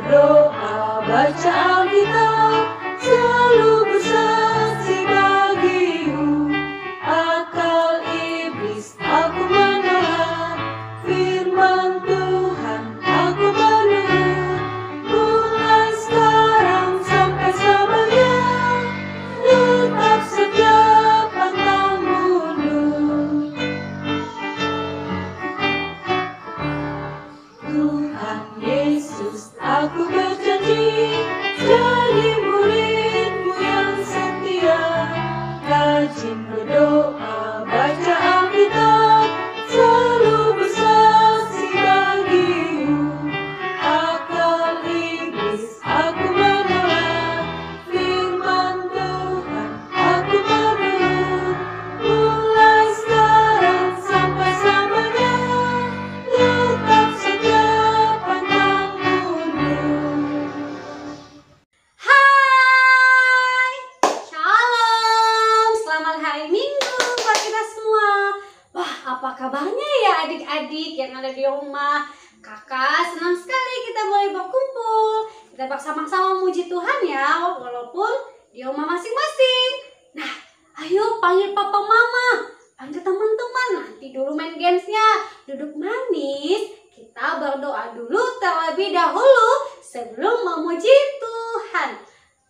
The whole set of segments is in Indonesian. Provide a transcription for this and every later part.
berdoa, baca Alkitab, selalu bersaksi bagimu. Akal iblis aku menolak, firman Tuhan aku menurut. Mulai sekarang sampai selamanya, tetap setia pantang mundur. Tuhan Yesus, aku berjanji jadi murid-Mu yang setia, rajin berdoa, baca Alkitab, selalu bersaksi bagimu. Akal iblis aku menolak, firman Tuhan aku menurut. Mulai sekarang sampai selamanya, tetap setia pantang mundur. Hai, Shalom, selamat hari Minggu buat kita semua. Wah, apa kabarnya ya adik-adik yang ada di rumah? Kakak senang sekali kita boleh berkumpul. Kita bersama-sama memuji Tuhan ya, walaupun di rumah masing-masing. Nah, ayo panggil papa mama, panggil teman-teman. Nanti dulu main gamesnya. Duduk manis, kita berdoa dulu terlebih dahulu sebelum memuji Tuhan.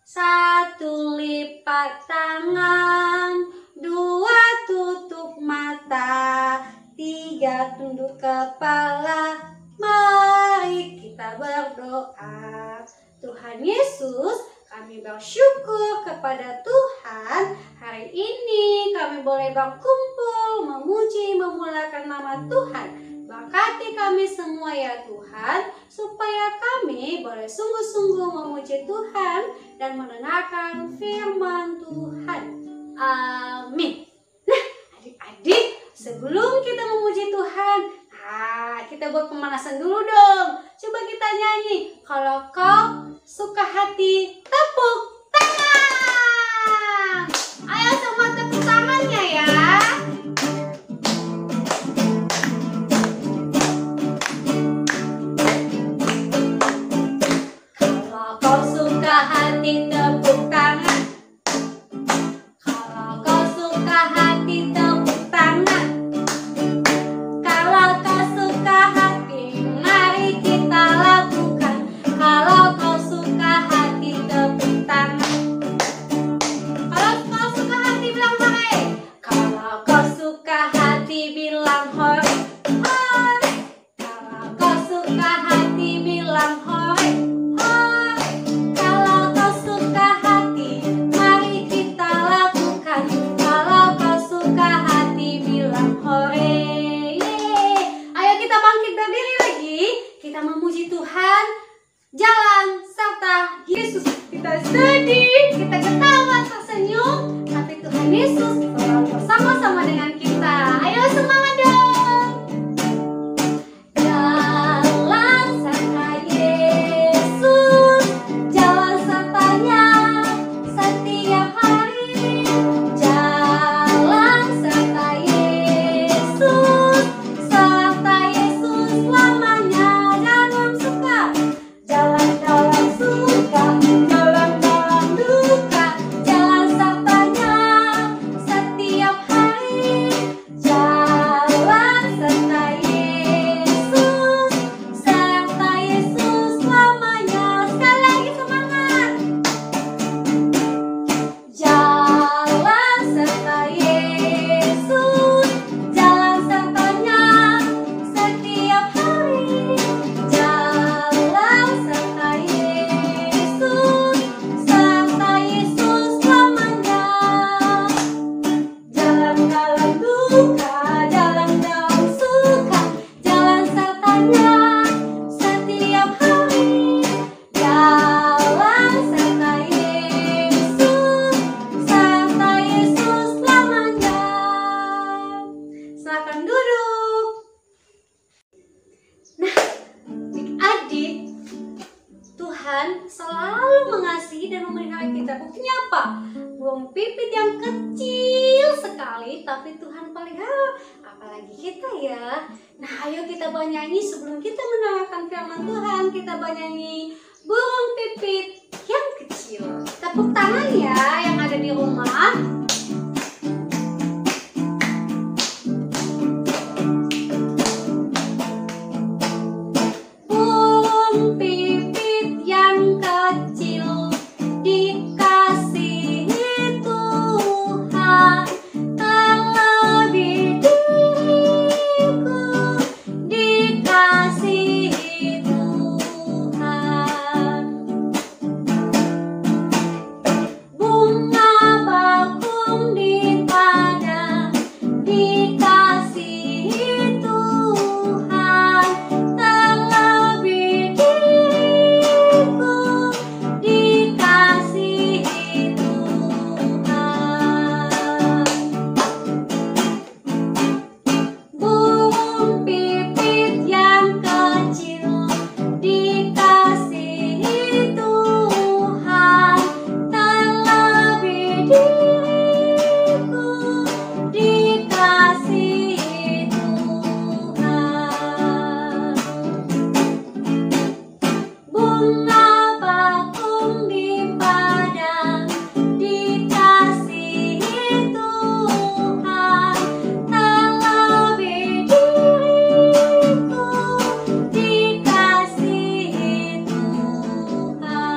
1 lipat tangan, 2 tutup mata, 3 tunduk kepala. Mari kita berdoa. Tuhan Yesus, kami bersyukur kepada Tuhan. Hari ini kami boleh berkumpul, memuji, memulakan nama Tuhan. Berkati kami semua ya Tuhan, supaya kami boleh sungguh-sungguh memuji Tuhan dan mendengarkan firman Tuhan. Amin. Nah, adik-adik, sebelum kita memuji Tuhan, kita buat pemanasan dulu dong. Coba kita nyanyi. Kalau kau suka hati, tepuk tangan. Ayo semua tepuk tangannya ya. Kalau kau suka hati, tepuk tangan. Kalau kau suka hati, tepuk tangan. Kalau kau suka hati, mari kita lakukan. Kalau kau suka hati, tepuk tangan. Kalau kau suka hati, bilang hore. Kalau kau suka hati, bilang hore. Hore. Kalau kau suka hati, bilang hore. Hore. Kalau kau suka hati, mari kita lakukan. Kalau kau suka hati, bilang hore. Yeay. Ayo kita bangkit berdiri lagi. Kita memuji Tuhan. Jalan serta Yesus. Kita sedih, kita ketawa, tersenyum, tapi Tuhan Yesus selalu bersama-sama dengan kita. Ayo semangat dong. Jalan serta Yesus, jalan sertanya setiap hari. Jalan serta Yesus selamanya dalam suka, jalan dalam suka, jalan dalam duka, jalan sertanya setiap hari. Jalan serta Yesus selamanya. Sekali lagi semangat. Jalan serta Yesus, jalan sertanya setiap hari. Jalan serta Yesus selamanya. Jalan dalam duka, jalan dalam suka, jalan sertanya setiap hari. Jalan serta Yesus selamanya. Silakan duduk. Nah, adik-adik, Tuhan selalu mengasihi dan memelihara kita. Buktinya apa? Buang pipit yang kecil sekali, tapi Tuhan pelihara. Apalagi kita ya. Nah, ayo kita bernyanyi sebelum kita mendengarkan firman Tuhan. Kita bernyanyi bunga bakung di padang, dikasihi Tuhan, terlebih diriku dikasihi Tuhan.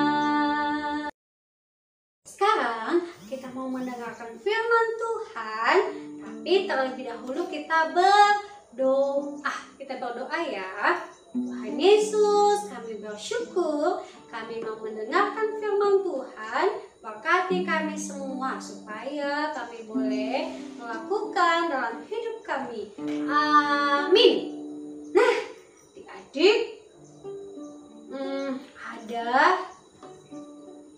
Sekarang kita mau mendengarkan firman Tuhan, tapi terlebih dahulu kita berdoa. Kita berdoa ya. Tuhan Yesus, kami bersyukur kami mau mendengarkan firman Tuhan. Berkati kami semua supaya kami boleh melakukan dalam hidup kami. Amin. Nah, adik-adik, ada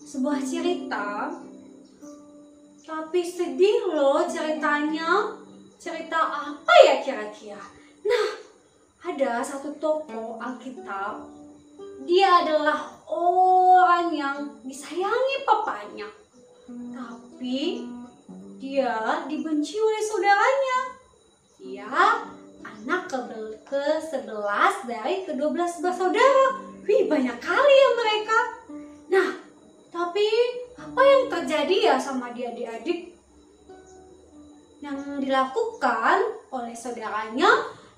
sebuah cerita, tapi sedih loh ceritanya. Cerita apa ya kira-kira? Nah, ada satu tokoh Alkitab. Dia adalah orang yang disayangi papanya, tapi dia dibenci oleh saudaranya. Dia anak ke-11 dari ke-12 bersaudara. Wih, banyak kali ya mereka. Nah, tapi apa yang terjadi ya sama dia adik-adik? Yang dilakukan oleh saudaranya,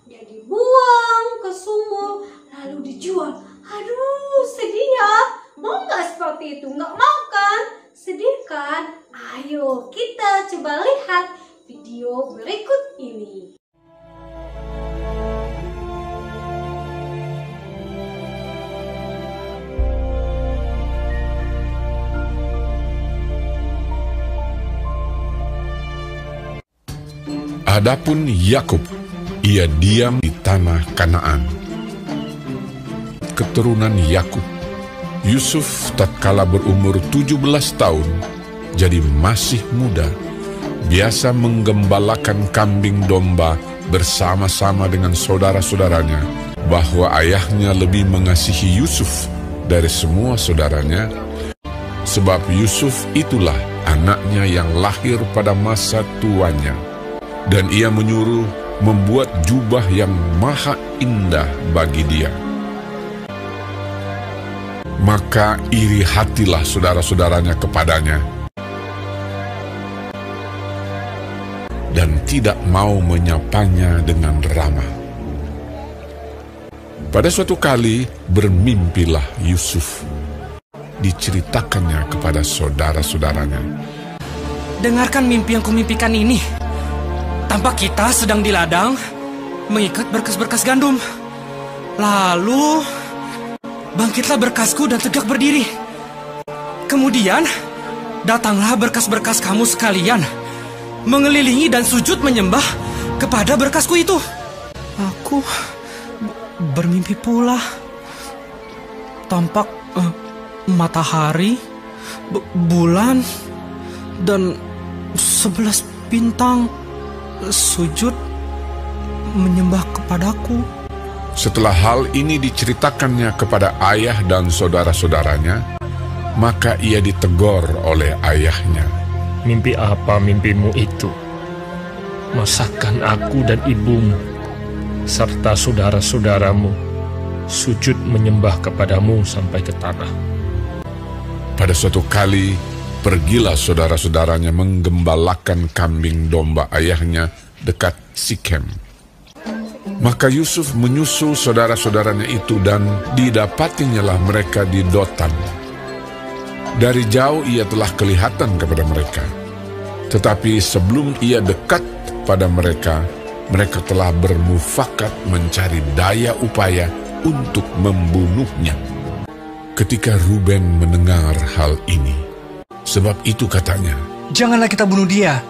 dia dibuang ke sumur lalu dijual. Aduh, sedih ya. Mau nggak seperti itu? Nggak mau kan? Sedih kan? Ayo kita coba lihat video berikut ini. Adapun Yakub, ia diam di tanah Kanaan. Keturunan Yakub, Yusuf tatkala berumur 17 tahun, jadi masih muda, biasa menggembalakan kambing domba bersama-sama dengan saudara-saudaranya, bahwa ayahnya lebih mengasihi Yusuf dari semua saudaranya, sebab Yusuf itulah anaknya yang lahir pada masa tuanya. Dan ia menyuruh membuat jubah yang maha indah bagi dia. Maka iri hatilah saudara-saudaranya kepadanya, dan tidak mau menyapanya dengan ramah. Pada suatu kali bermimpilah Yusuf. Diceritakannya kepada saudara-saudaranya. Dengarkan mimpi yang kumimpikan ini. Tampak kita sedang di ladang mengikat berkas-berkas gandum. Lalu bangkitlah berkasku dan tegak berdiri. Kemudian datanglah berkas-berkas kamu sekalian, mengelilingi dan sujud menyembah kepada berkasku itu. Aku bermimpi pula. Tampak matahari, bulan, dan 11 bintang sujud menyembah kepadaku. Setelah hal ini diceritakannya kepada ayah dan saudara-saudaranya, maka ia ditegur oleh ayahnya. Mimpi apa mimpimu itu? Masakan aku dan ibumu serta saudara-saudaramu sujud menyembah kepadamu sampai ke tanah. Pada suatu kali, pergilah saudara-saudaranya menggembalakan kambing domba ayahnya dekat Sikem. Maka Yusuf menyusul saudara-saudaranya itu, dan didapatinyalah mereka di Dotan. Dari jauh ia telah kelihatan kepada mereka. Tetapi sebelum ia dekat pada mereka, mereka telah bermufakat mencari daya upaya untuk membunuhnya. Ketika Ruben mendengar hal ini, sebab itu katanya, "Janganlah kita bunuh dia."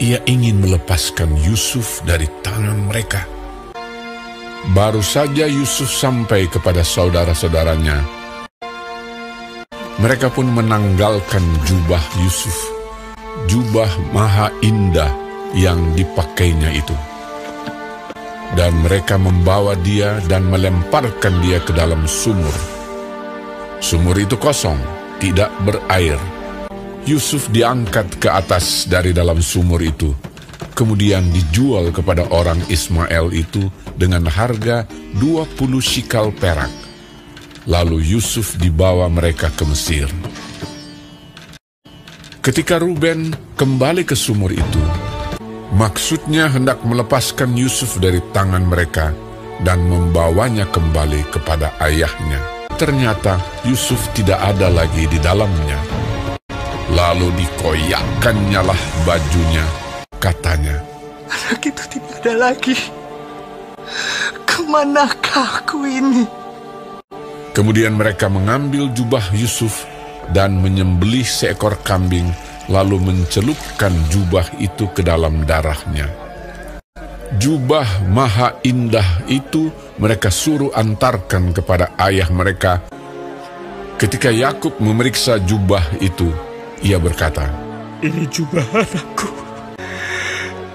Ia ingin melepaskan Yusuf dari tangan mereka. Baru saja Yusuf sampai kepada saudara-saudaranya, mereka pun menanggalkan jubah Yusuf, jubah maha indah yang dipakainya itu. Dan mereka membawa dia dan melemparkan dia ke dalam sumur. Sumur itu kosong, tidak berair. Yusuf diangkat ke atas dari dalam sumur itu, kemudian dijual kepada orang Ismail itu dengan harga 20 shikal perak. Lalu Yusuf dibawa mereka ke Mesir. Ketika Ruben kembali ke sumur itu, maksudnya hendak melepaskan Yusuf dari tangan mereka dan membawanya kembali kepada ayahnya. Ternyata Yusuf tidak ada lagi di dalamnya. Lalu dikoyakkannyalah lah bajunya, katanya, Anak itu tidak ada lagi. Kemanakah aku ini? Kemudian mereka mengambil jubah Yusuf dan menyembelih seekor kambing, lalu mencelupkan jubah itu ke dalam darahnya. Jubah maha indah itu mereka suruh antarkan kepada ayah mereka. Ketika Yakub memeriksa jubah itu, ia berkata, Ini jubah anakku.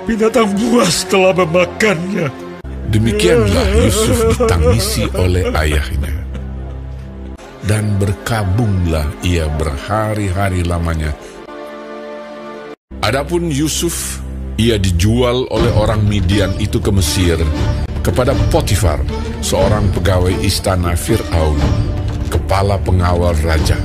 Binatang buas telah memakannya. Demikianlah Yusuf ditangisi oleh ayahnya. Dan berkabunglah ia berhari-hari lamanya. Adapun Yusuf, ia dijual oleh orang Midian itu ke Mesir kepada Potifar, seorang pegawai istana Fir'aun, kepala pengawal raja.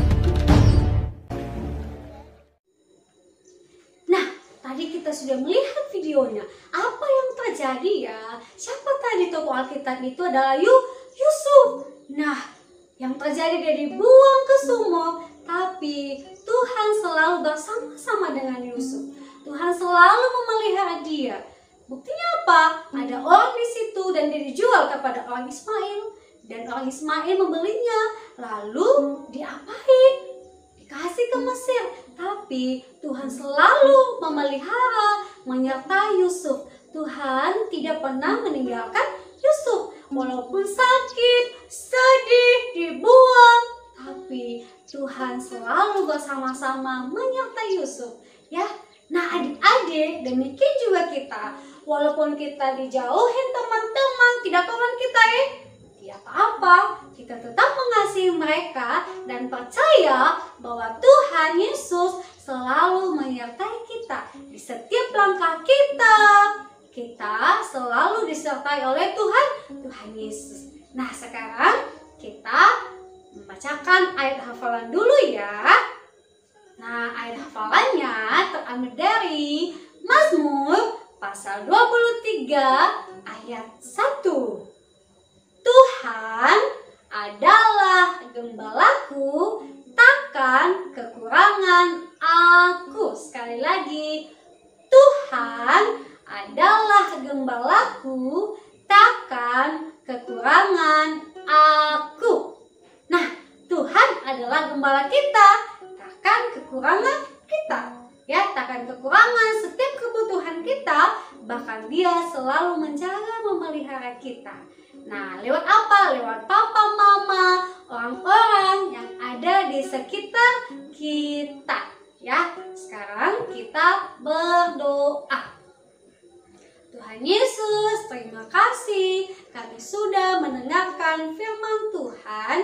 Nah, tadi kita sudah melihat videonya. Apa yang terjadi ya? Siapa tadi tokoh Alkitab itu adalah Yusuf. Nah, yang terjadi dia dibuang ke sumur, tapi Tuhan selalu bersama-sama dengan Yusuf. Tuhan selalu memelihara dia. Buktinya apa? Ada orang di situ dan dia dijual kepada orang Ismail. Dan orang Ismail membelinya. Lalu diapain? Dikasih ke Mesir. Tapi Tuhan selalu memelihara, menyertai Yusuf. Tuhan tidak pernah meninggalkan Yusuf. Walaupun sakit, sedih, dibuang, tapi Tuhan selalu bersama-sama menyertai Yusuf. Ya, nah adik-adik, demikian juga kita. Walaupun kita dijauhin teman-teman, tidak kawan kita tidak apa-apa. Kita tetap mengasihi mereka dan percaya bahwa Tuhan Yesus selalu menyertai kita di setiap langkah kita. Kita selalu disertai oleh Tuhan Yesus. Nah, sekarang kita membacakan ayat hafalan dulu ya. Nah, ayat hafalannya terambil dari Mazmur pasal 23 ayat 1. Tuhan adalah gembalaku, takkan kekurangan aku. Sekali lagi, Tuhan adalah gembalaku, takkan kekurangan aku. Nah, Tuhan adalah gembala kita, takkan kekurangan kita. Ya, takkan kekurangan setiap kebutuhan kita, bahkan Dia selalu menjaga, memelihara kita. Nah, lewat apa? Lewat papa, mama, orang-orang yang ada di sekitar kita. Ya, sekarang kita berdoa. Tuhan Yesus, terima kasih kami sudah mendengarkan firman Tuhan.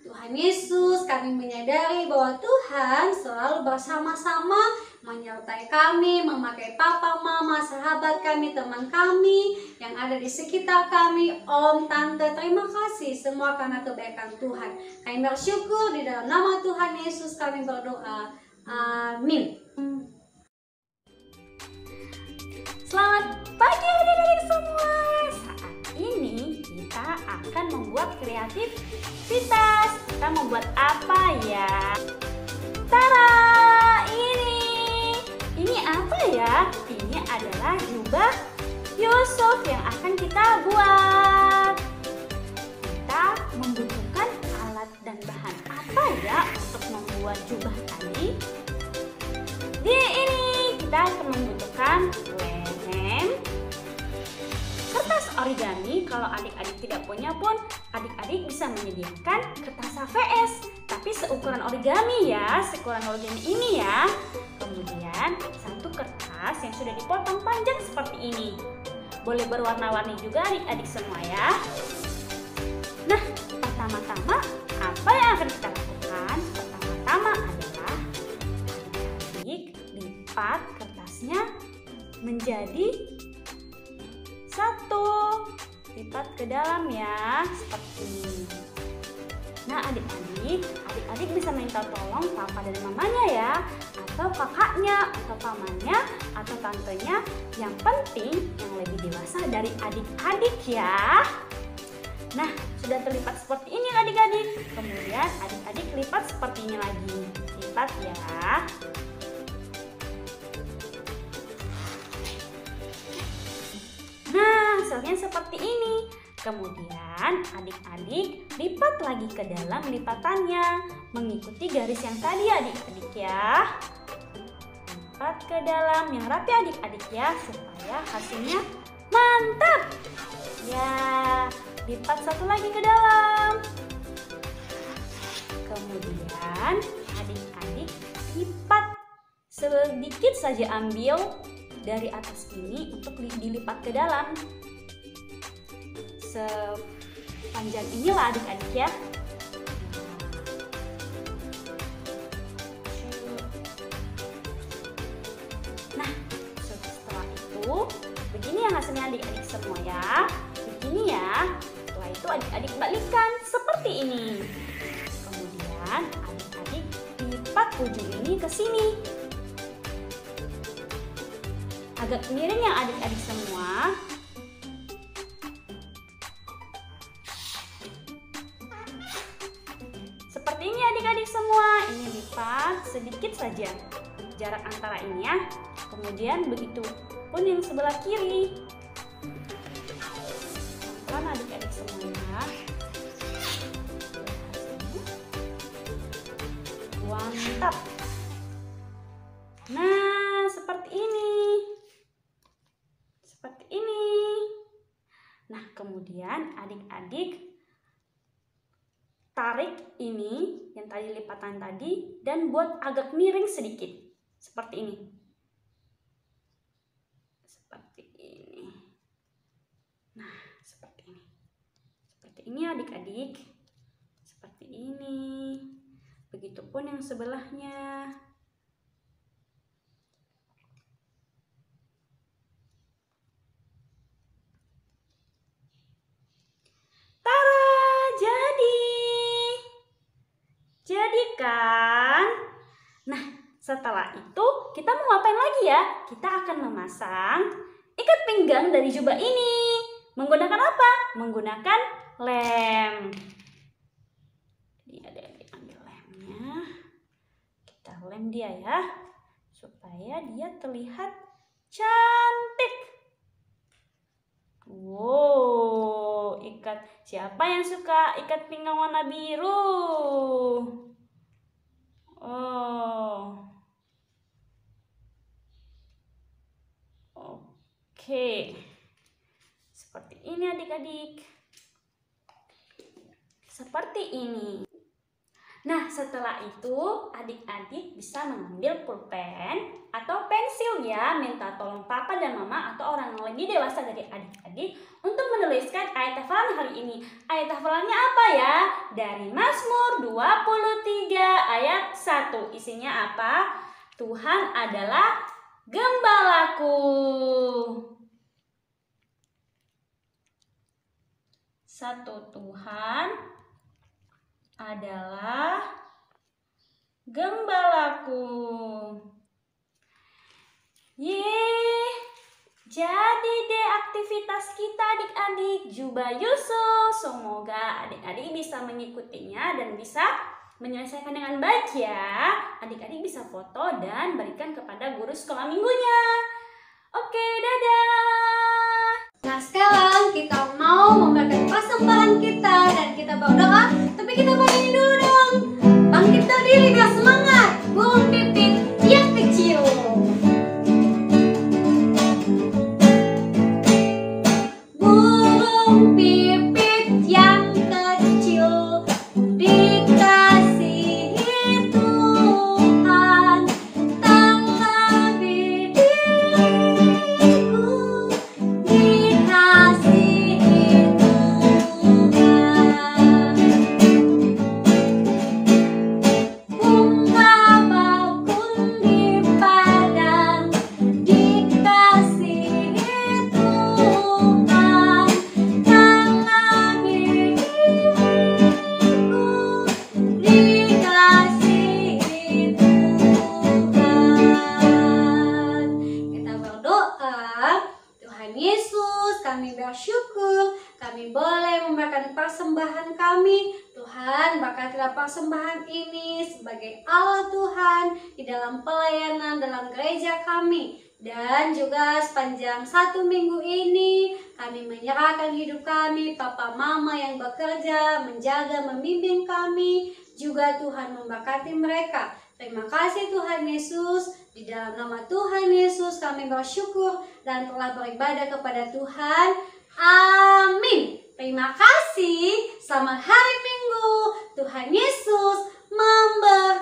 Tuhan Yesus, kami menyadari bahwa Tuhan selalu bersama-sama menyertai kami, memakai papa, mama, sahabat kami, teman kami yang ada di sekitar kami. Om, tante, terima kasih semua karena kebaikan Tuhan. Kami bersyukur di dalam nama Tuhan Yesus kami berdoa. Amin. Selamat pagi adik-adik semua. Saat ini kita akan membuat kreativitas. Kita membuat apa ya? Tara, ini apa ya? Ini adalah jubah Yusuf yang akan kita buat. Kita membutuhkan alat dan bahan apa ya untuk membuat jubah tadi? Di ini kita akan membutuhkan lem, kertas origami. Kalau adik-adik tidak punya pun adik-adik bisa menyediakan kertas HVS, tapi seukuran origami ya, seukuran origami ini ya. Kemudian satu kertas yang sudah dipotong panjang seperti ini. Boleh berwarna-warni juga adik-adik semua ya. Nah, pertama-tama apa yang akan kita lakukan? Pertama-tama adalah adik-adik lipat kertasnya menjadi satu, lipat ke dalam ya, seperti ini. Nah adik-adik bisa minta tolong papa dan mamanya ya, atau kakaknya, atau pamannya, atau tantenya. Yang penting yang lebih dewasa dari adik-adik ya. Nah, sudah terlipat seperti ini adik-adik. Kemudian adik-adik lipat seperti ini lagi. Lipat ya. Nah, hasilnya seperti ini. Kemudian adik-adik lipat lagi ke dalam lipatannya, mengikuti garis yang tadi adik-adik ya. Lipat ke dalam yang rapi adik-adik ya, supaya hasilnya mantap. Ya, lipat satu lagi ke dalam. Kemudian adik-adik lipat sedikit saja, ambil dari atas ini untuk dilipat ke dalam. Sepanjang inilah adik-adik ya. Nah, setelah itu begini yang hasilnya adik-adik semua ya. Begini ya. Setelah itu adik-adik balikkan seperti ini. Kemudian adik-adik lipat ujung ini ke sini. Agak miring ya adik-adik semua. Seperti ini adik-adik semua. Ini lipat sedikit saja jarak antara ini ya. Kemudian begitu pun yang sebelah kiri. Pelan adik-adik semuanya. Mantap. Nah, seperti ini. Seperti ini. Nah, kemudian adik-adik tarik ini yang tadi lipatan tadi dan buat agak miring sedikit. Seperti ini. Seperti ini. Nah, seperti ini. Seperti ini adik-adik. Seperti ini. Begitupun yang sebelahnya. Kan? Nah, setelah itu kita mau ngapain lagi ya? Kita akan memasang ikat pinggang dari jubah ini. Menggunakan apa? Menggunakan lem. Jadi adik-adik ambil lemnya. Kita lem dia ya, supaya dia terlihat cantik. Wow, ikat. Siapa yang suka ikat pinggang warna biru? Oh, oke. Seperti ini adik-adik. Seperti ini. Nah, setelah itu adik-adik bisa mengambil pulpen atau pensil ya. Minta tolong papa dan mama atau orang yang lebih dewasa dari adik-adik untuk menuliskan ayat hafalan hari ini. Ayat hafalannya apa ya? Dari Mazmur 23 ayat 1. Isinya apa? Tuhan adalah gembalaku. Satu, Tuhan adalah gembalaku. Yeay, jadi deh aktivitas kita adik-adik Jubah Yusuf. Semoga adik-adik bisa mengikutinya dan bisa menyelesaikan dengan baik ya. Adik-adik bisa foto dan berikan kepada guru sekolah minggunya. Oke, dadah. Nah, sekarang kita mau memberikan persembahan kita dan kita berdoa. Tapi kita mau ini dulu dong. Bangkit berdiri biar semangat. Burung pipit yang kecil. Burung pipit yang kecil dikasihi Tuhan, terlebih diriku dikasihi Tuhan. persembahan ini sebagai alat Tuhan di dalam pelayanan dalam gereja kami. Dan juga sepanjang 1 minggu ini kami menyerahkan hidup kami, papa mama yang bekerja, menjaga, membimbing kami. Juga Tuhan memberkati mereka. Terima kasih Tuhan Yesus. Di dalam nama Tuhan Yesus kami bersyukur dan telah beribadah kepada Tuhan. Amin. Terima kasih. Selamat hari Minggu. Tuhan Yesus memberkati.